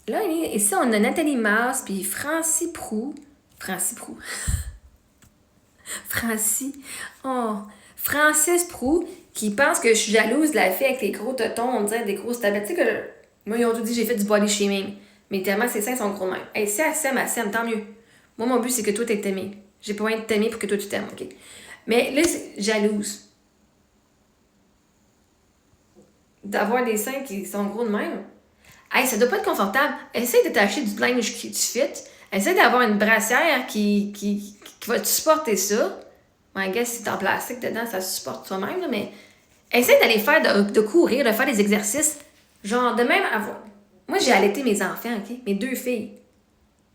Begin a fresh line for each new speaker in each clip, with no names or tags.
Là, ici, on a Nathalie Mars, puis Francis Prou. Francis Prou, qui pense que je suis jalouse de la fille avec les gros totons, on dirait des grosses tablettes. Tu sais que, moi, ils ont tout dit que j'ai fait du body shaming. Mais tellement ses seins sont gros de même. Hey, si elle s'aime, tant mieux. Moi, mon but, c'est que toi, t'es aimé. J'ai pas besoin de t'aimer pour que toi, tu t'aimes, OK? Mais là, c'est jalouse. D'avoir des seins qui sont gros de même. Hey, ça doit pas être confortable. Essaye de t'acheter du linge qui te fit. Essaye d'avoir une brassière qui va te supporter ça. I guess si t'es en plastique dedans, ça se supporte toi-même, là, mais essaye d'aller faire de courir, de faire des exercices. Genre, de même avoir. Moi, j'ai allaité mes enfants, OK? Mes 2 filles.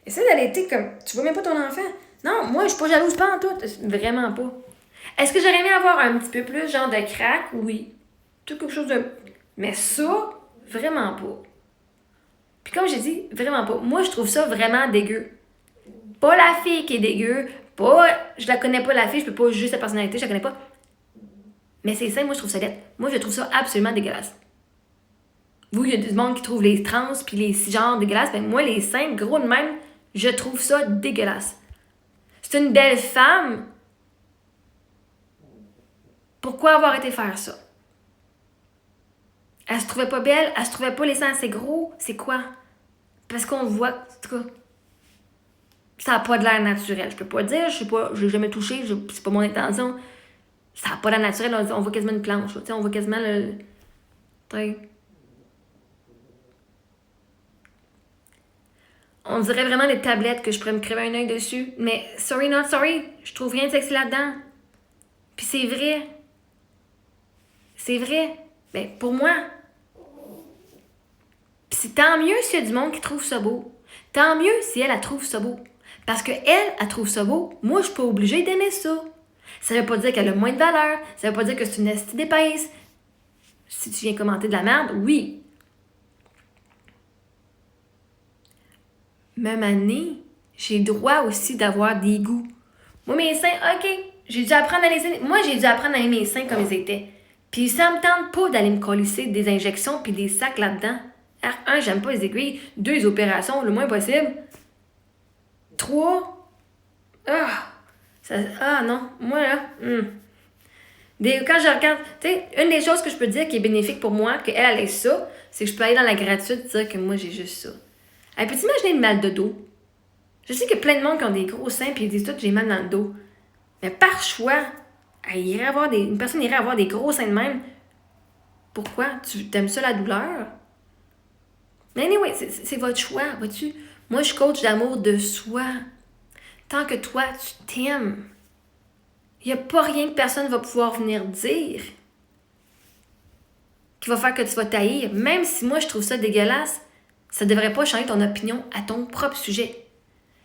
Essaye d'allaiter comme. Tu vois même pas ton enfant? Non, moi, je suis pas jalouse, pas en tout. Vraiment pas. Est-ce que j'aurais aimé avoir un petit peu plus, genre, de crack? Oui. Tout quelque chose de. Mais ça, vraiment pas. Puis comme j'ai dit, vraiment pas. Moi, je trouve ça vraiment dégueu. Pas la fille qui est dégueu. Pas. Je la connais pas, la fille. Je peux pas juger sa personnalité. Je la connais pas. Mais c'est ça, moi, je trouve ça laid. Moi, je trouve ça absolument dégueulasse. Vous, il y a du monde qui trouve les trans puis les cisgenres dégueulasses. Ben, moi, les seins gros de même, je trouve ça dégueulasse. C'est une belle femme. Pourquoi avoir été faire ça? Elle se trouvait pas belle, elle se trouvait pas les seins assez gros. C'est quoi? Parce qu'on voit, en tout cas, ça n'a pas de l'air naturel. Je peux pas dire, je sais pas, j'ai jamais touché, c'est pas mon intention. Ça n'a pas l'air naturel, on voit quasiment une planche. On voit quasiment le. On dirait vraiment des tablettes que je pourrais me crever un œil dessus. Mais sorry, not sorry, je trouve rien de sexy là-dedans. Puis c'est vrai. C'est vrai. Ben, pour moi. Puis c'est tant mieux s'il y a du monde qui trouve ça beau. Tant mieux si elle trouve ça beau. Parce que elle trouve ça beau. Moi, je suis pas obligée d'aimer ça. Ça veut pas dire qu'elle a moins de valeur. Ça veut pas dire que c'est une estie d'épaisse. Si tu viens commenter de la merde, oui. Même année, j'ai le droit aussi d'avoir des goûts. Moi, mes seins, OK, j'ai dû apprendre à les aimer. Moi, j'ai dû apprendre à aimer mes seins comme ils étaient. Puis ça me tente pas d'aller me colisser des injections puis des sacs là-dedans. Un, j'aime pas les aiguilles. 2, les opérations, le moins possible. 3, non, moi là, quand je regarde, tu sais, une des choses que je peux dire qui est bénéfique pour moi, qu'elle ait ça, c'est que je peux aller dans la gratitude et dire que moi j'ai juste ça. Elle peut t'imaginer le mal de dos? Je sais qu'il y a plein de monde qui ont des gros seins et ils disent tout j'ai mal dans le dos. Mais par choix, une personne irait avoir des gros seins de même. Pourquoi? Tu t'aimes ça la douleur? Mais anyway, c'est votre choix, vois-tu? Moi, je suis coach d'amour de soi. Tant que toi, tu t'aimes, il n'y a pas rien que personne va pouvoir venir dire qui va faire que tu vas t'haïr. Même si moi, je trouve ça dégueulasse, ça ne devrait pas changer ton opinion à ton propre sujet.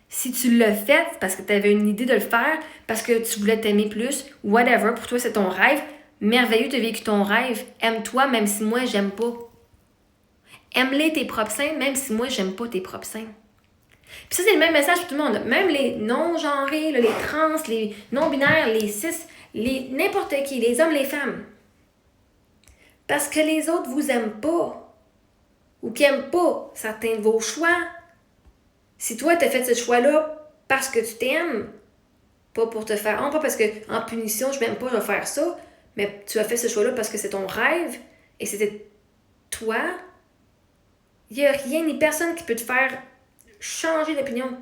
Si tu l'as fait parce que tu avais une idée de le faire, parce que tu voulais t'aimer plus, whatever, pour toi, c'est ton rêve, merveilleux, tu as vécu ton rêve. Aime-toi, même si moi, j'aime pas. Aime-les tes propres seins, même si moi, j'aime pas tes propres seins. Puis ça, c'est le même message pour tout le monde. Même les non-genrés, les trans, les non-binaires, les cis, n'importe qui, les hommes, les femmes. Parce que les autres vous aiment pas. Ou qui n'aiment pas certains de vos choix. Si toi, tu as fait ce choix-là parce que tu t'aimes, pas pour te faire honte, pas parce que en punition, je m'aime pas, je vais faire ça, mais tu as fait ce choix-là parce que c'est ton rêve et c'était toi, il n'y a rien ni personne qui peut te faire changer d'opinion.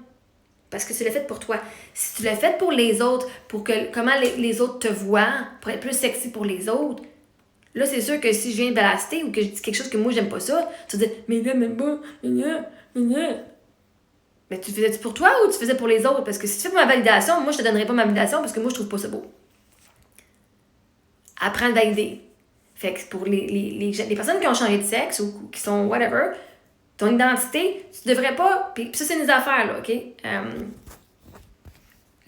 Parce que tu l'as fait pour toi. Si tu l'as fait pour les autres, pour que comment les autres te voient, pour être plus sexy pour les autres, là, c'est sûr que si je viens blaster ou que je dis quelque chose que moi, j'aime pas ça, tu vas dire « Mais là, même pas, mais tu faisais-tu pour toi ou tu faisais pour les autres? Parce que si tu fais pour ma validation, moi, je te donnerai pas ma validation parce que moi, je trouve pas ça beau. Apprends à valider. Fait que pour les personnes qui ont changé de sexe ou qui sont whatever, ton identité, tu devrais pas. Puis ça, c'est une affaires, là, OK?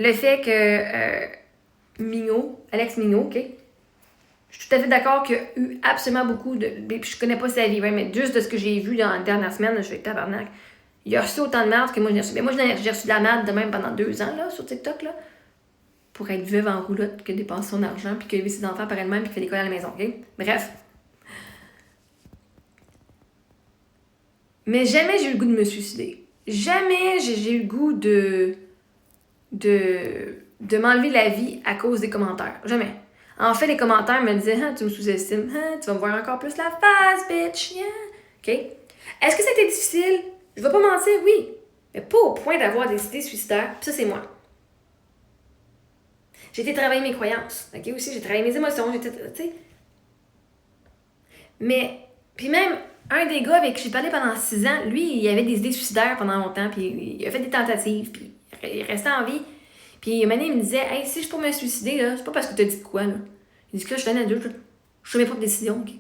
Le fait que Alex Mignot, OK? Je suis tout à fait d'accord qu'il y a eu absolument beaucoup de. Puis je connais pas sa vie, mais juste de ce que j'ai vu dans la dernière semaine, je fais tabarnak. Il a reçu autant de merde que moi j'ai reçu. Mais moi, j'ai reçu de la merde de même pendant 2 ans là, sur TikTok, là, pour être veuve en roulotte, que dépenser son argent, puis qu'élever ses enfants par elle-même, puis faire l'école à la maison, OK? Bref. Mais jamais j'ai eu le goût de me suicider. Jamais j'ai eu le goût de m'enlever la vie à cause des commentaires. Jamais. En fait, les commentaires me disaient « Ah, tu me sous-estimes. Ah, tu vas me voir encore plus la face, bitch. Yeah. » OK? Est-ce que c'était difficile? Je vais pas mentir, oui. Mais pas au point d'avoir des idées suicidaires. Puis ça, c'est moi. J'ai été travailler mes croyances. OK? Aussi, j'ai travaillé mes émotions. Tu sais. Mais, puis même, un des gars avec qui j'ai parlé pendant 6 ans, lui, il avait des idées suicidaires pendant longtemps. Puis il a fait des tentatives. Puis il restait en vie. Puis un moment donné, il me disait « Hey, si je peux me suicider, là, c'est pas parce que t'as dit de quoi, là. » Il dit que je suis un adulte, je fais mes propres décisions, OK?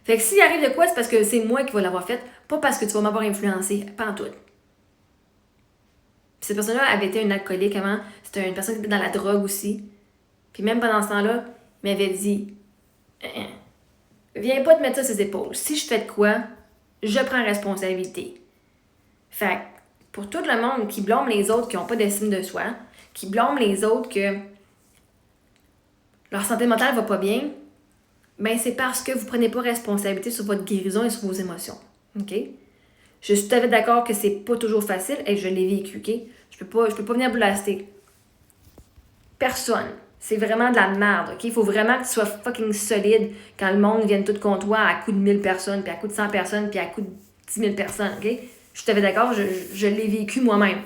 Fait que s'il arrive de quoi, c'est parce que c'est moi qui vais l'avoir fait, pas parce que tu vas m'avoir influencé, pas en tout. Puis cette personne-là avait été une alcoolique avant, c'était une personne qui était dans la drogue aussi. Puis même pendant ce temps-là, il m'avait dit viens pas te mettre ça sur ses épaules. Si je fais de quoi, je prends responsabilité. Fait que pour tout le monde qui blâme les autres qui n'ont pas d'estime de soi, qui blâme les autres que leur santé mentale va pas bien, ben c'est parce que vous prenez pas responsabilité sur votre guérison et sur vos émotions. OK? Je suis tout à fait d'accord que c'est pas toujours facile et je l'ai vécu, OK? Je peux pas venir blaster. Personne. C'est vraiment de la merde, OK? Il faut vraiment que tu sois fucking solide quand le monde vienne tout contre toi à coup de 1000 personnes, puis à coup de 100 personnes, puis à coup de 10 000 personnes, OK? Je suis tout à fait d'accord, je l'ai vécu moi-même.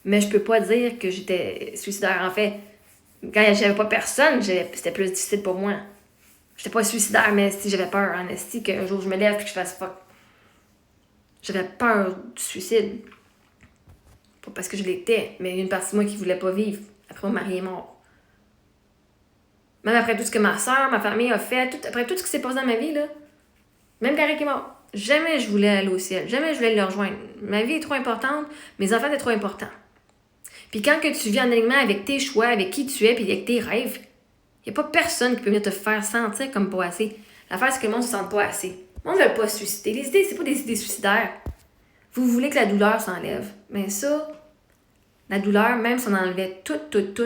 Mais je peux pas dire que j'étais suicidaire. En fait, quand j'avais pas personne, c'était plus difficile pour moi. J'étais pas suicidaire, mais si j'avais peur, en esti, qu'un jour je me lève et que je fasse fuck. J'avais peur du suicide. Pas parce que je l'étais, mais il y a une partie de moi qui voulait pas vivre. Après, mon mari est mort. Même après tout ce que ma soeur, ma famille a fait, après tout ce qui s'est passé dans ma vie, là, même Carré qui est mort, jamais je voulais aller au ciel. Jamais je voulais le rejoindre. Ma vie est trop importante, mes enfants étaient trop importants. Puis quand que tu vis en alignement avec tes choix, avec qui tu es, puis avec tes rêves, il n'y a pas personne qui peut venir te faire sentir comme pas assez. L'affaire, c'est que le monde ne se sente pas assez. Le monde ne veut pas se suicider. Les idées, c'est pas des idées suicidaires. Vous voulez que la douleur s'enlève. Mais ça, la douleur, même si on enlevait toutes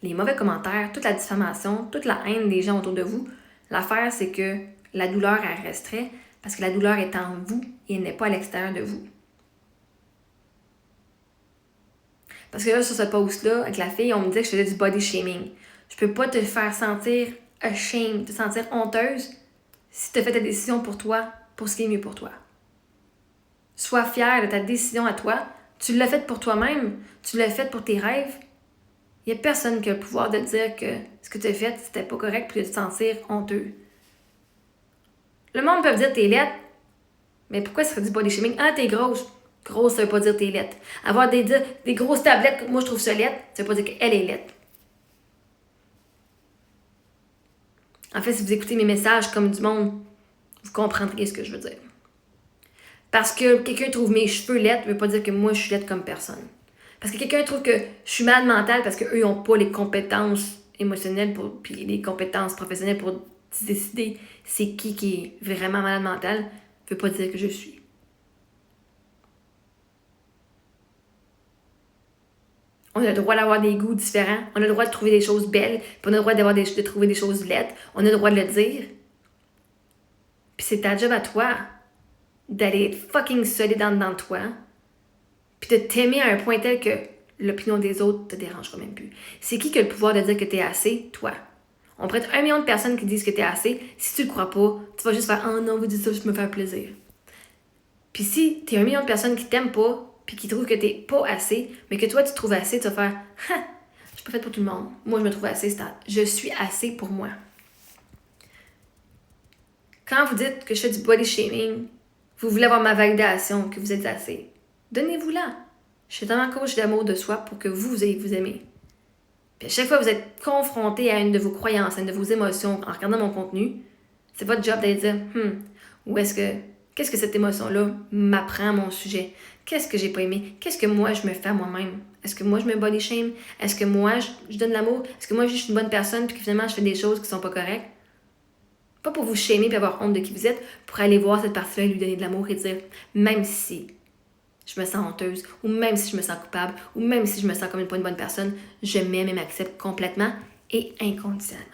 les mauvais commentaires, toute la diffamation, toute la haine des gens autour de vous, l'affaire, c'est que la douleur, elle resterait parce que la douleur est en vous et elle n'est pas à l'extérieur de vous. Parce que là, sur ce post-là, avec la fille, on me disait que je faisais du body shaming. Je peux pas te faire sentir ashamed, te sentir honteuse si tu as fait ta décision pour toi, pour ce qui est mieux pour toi. Sois fière de ta décision à toi. Tu l'as faite pour toi-même. Tu l'as faite pour tes rêves. Il n'y a personne qui a le pouvoir de te dire que ce que tu as fait, c'était pas correct puis de te sentir honteux. Le monde peut dire t'es laide, mais pourquoi ça serait du body shaming? Ah, t'es grosse. Grosse, ça veut pas dire t'es laide. Avoir des grosses tablettes, moi je trouve ça laide, ça veut pas dire qu'elle est laide. En fait, si vous écoutez mes messages comme du monde, vous comprendrez ce que je veux dire. Parce que quelqu'un trouve mes cheveux laides, ça veut pas dire que moi je suis laide comme personne. Parce que quelqu'un trouve que je suis malade mentale parce qu'eux n'ont pas les compétences émotionnelles puis les compétences professionnelles pour décider c'est qui est vraiment malade mental, ça veut pas dire que je suis. On a le droit d'avoir des goûts différents. On a le droit de trouver des choses belles. Puis on a le droit de trouver des choses laides. On a le droit de le dire. Puis c'est ta job à toi d'aller être fucking solide en dedans de toi. Puis de t'aimer à un point tel que l'opinion des autres te dérangera même plus. C'est qui a le pouvoir de dire que t'es assez? Toi. On prête 1 million de personnes qui disent que t'es assez. Si tu le crois pas, tu vas juste faire « Oh non, vous dites ça, je me faire plaisir. » Puis si t'es 1 million de personnes qui t'aiment pas, puis qui trouvent que t'es pas assez, mais que toi tu te trouves assez, tu vas faire « Ha! Je suis pas faite pour tout le monde. Moi, je me trouve assez stable. Je suis assez pour moi. » Quand vous dites que je fais du body shaming, vous voulez avoir ma validation, que vous êtes assez. Donnez-vous-la. Je suis tellement coach d'amour de soi pour que vous ayez vous aimer. Puis à chaque fois que vous êtes confronté à une de vos croyances, à une de vos émotions en regardant mon contenu, c'est votre job d'aller dire qu'est-ce que cette émotion-là m'apprend à mon sujet? Qu'est-ce que j'ai pas aimé? Qu'est-ce que moi je me fais à moi-même? Est-ce que moi je me body shame? Est-ce que moi je donne l'amour? Est-ce que moi je suis une bonne personne puis que finalement je fais des choses qui sont pas correctes? Pas pour vous shamer et avoir honte de qui vous êtes, pour aller voir cette partie-là et lui donner de l'amour et dire même si je me sens honteuse, ou même si je me sens coupable, ou même si je me sens comme pas une bonne personne, je m'aime et m'accepte complètement et inconditionnellement.